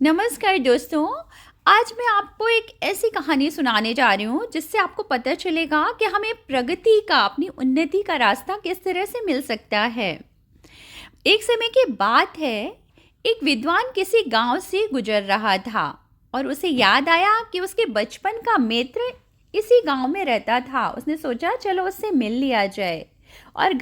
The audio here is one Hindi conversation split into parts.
नमस्कार दोस्तों। आज मैं आपको एक ऐसी कहानी सुनाने जा रही हूँ जिससे आपको पता चलेगा कि हमें प्रगति का, अपनी उन्नति का रास्ता किस तरह से मिल सकता है। एक समय की बात है, एक विद्वान किसी गांव से गुजर रहा था और उसे याद आया कि उसके बचपन का मित्र इसी गांव में रहता था। उसने सोचा चलो उससे मिल लिया जाए और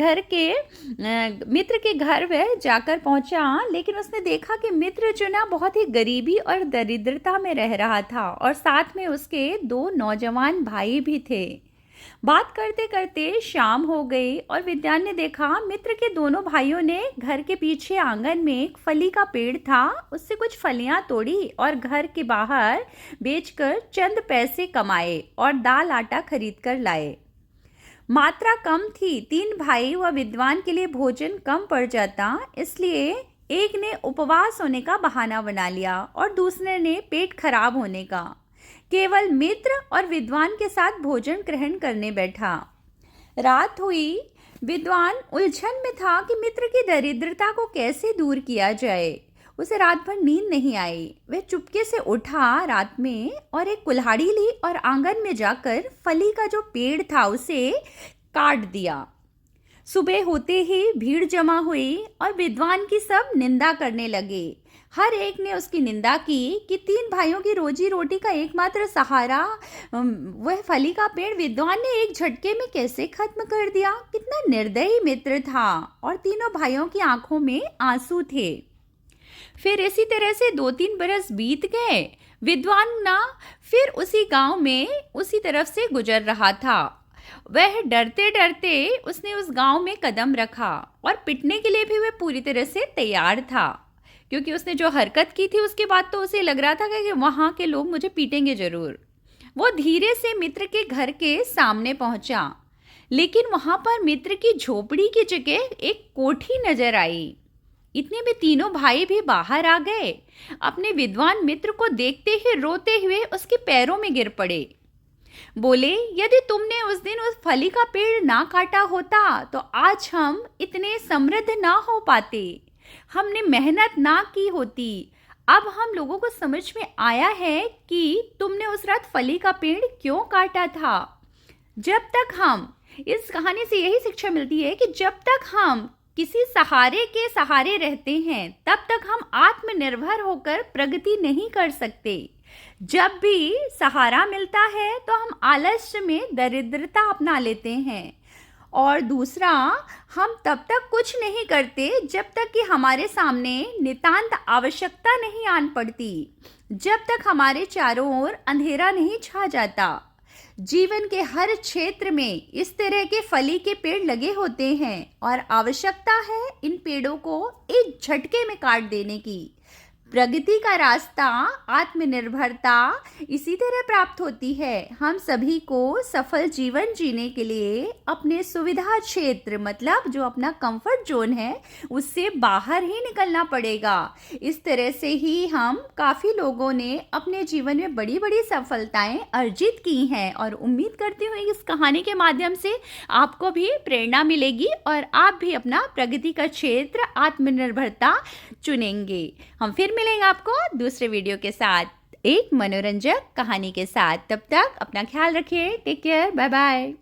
मित्र के घर वह जाकर पहुंचा। लेकिन उसने देखा कि मित्र जो ना बहुत ही गरीबी और दरिद्रता में रह रहा था और साथ में उसके दो नौजवान भाई भी थे। बात करते करते शाम हो गई और विद्वान ने देखा मित्र के दोनों भाइयों ने घर के पीछे आंगन में एक फली का पेड़ था, उससे कुछ फलियां तोड़ी और घर के बाहर बेचकर चंद पैसे कमाए और दाल आटा खरीद कर लाए। मात्रा कम थी, 3 भाई व विद्वान के लिए भोजन कम पड़ जाता, इसलिए एक ने उपवास होने का बहाना बना लिया और दूसरे ने पेट खराब होने का। केवल मित्र और विद्वान के साथ भोजन ग्रहण करने बैठा। रात हुई। विद्वान उलझन में था कि मित्र की दरिद्रता को कैसे दूर किया जाए। उसे रात भर नींद नहीं आई। वह चुपके से उठा रात में और एक कुल्हाड़ी ली और आंगन में जाकर फली का जो पेड़ था उसे काट दिया। सुबह होते ही भीड़ जमा हुई और विद्वान की सब निंदा करने लगे। हर एक ने उसकी निंदा की कि 3 भाइयों की रोजी रोटी का एकमात्र सहारा वह फली का पेड़ विद्वान ने एक झटके में कैसे खत्म कर दिया। कितना निर्दयी मित्र था। और तीनों भाइयों की आंखों में आंसू थे। फिर इसी तरह से 2-3 बरस बीत गए। विद्वान ना फिर उसी गांव में उसी तरफ से गुजर रहा था। वह डरते डरते उसने उस गांव में कदम रखा और पिटने के लिए भी वह पूरी तरह से तैयार था, क्योंकि उसने जो हरकत की थी उसके बाद तो उसे लग रहा था कि वहां के लोग मुझे पीटेंगे जरूर। वो धीरे से मित्र के घर के सामने पहुंचा, लेकिन वहां पर मित्र की झोपड़ी की जगह एक कोठी नजर आई। इतने में तीनों भाई भी बाहर आ गए। अपने विद्वान मित्र को देखते ही रोते हुए उसके पैरों में गिर पड़े। बोले, यदि तुमने उस दिन उस फली का पेड़ ना काटा होता तो आज हम इतने समृद्ध ना हो पाते। हमने मेहनत ना की होती। अब हम लोगों को समझ में आया है कि तुमने उस रात फली का पेड़ क्यों काटा था। जब तक हम, इस कहानी से यही शिक्षा मिलती है कि जब तक हम किसी सहारे के सहारे रहते हैं तब तक हम आत्मनिर्भर होकर प्रगति नहीं कर सकते। जब भी सहारा मिलता है तो हम आलस्य में दरिद्रता अपना लेते हैं। और दूसरा, हम तब तक कुछ नहीं करते जब तक कि हमारे सामने नितांत आवश्यकता नहीं आन पड़ती, जब तक हमारे चारों ओर अंधेरा नहीं छा जाता। जीवन के हर क्षेत्र में इस तरह के फली के पेड़ लगे होते हैं और आवश्यकता है इन पेड़ों को एक झटके में काट देने की। प्रगति का रास्ता, आत्मनिर्भरता इसी तरह प्राप्त होती है। हम सभी को सफल जीवन जीने के लिए अपने सुविधा क्षेत्र, मतलब जो अपना कंफर्ट जोन है, उससे बाहर ही निकलना पड़ेगा। इस तरह से ही हम काफ़ी लोगों ने अपने जीवन में बड़ी बड़ी सफलताएं अर्जित की हैं और उम्मीद करती हूँ इस कहानी के माध्यम से आपको भी प्रेरणा मिलेगी और आप भी अपना प्रगति का क्षेत्र, आत्मनिर्भरता चुनेंगे। हम फिर मिलेंगे आपको दूसरे वीडियो के साथ, एक मनोरंजक कहानी के साथ। तब तक अपना ख्याल रखिए। Take care. Bye bye.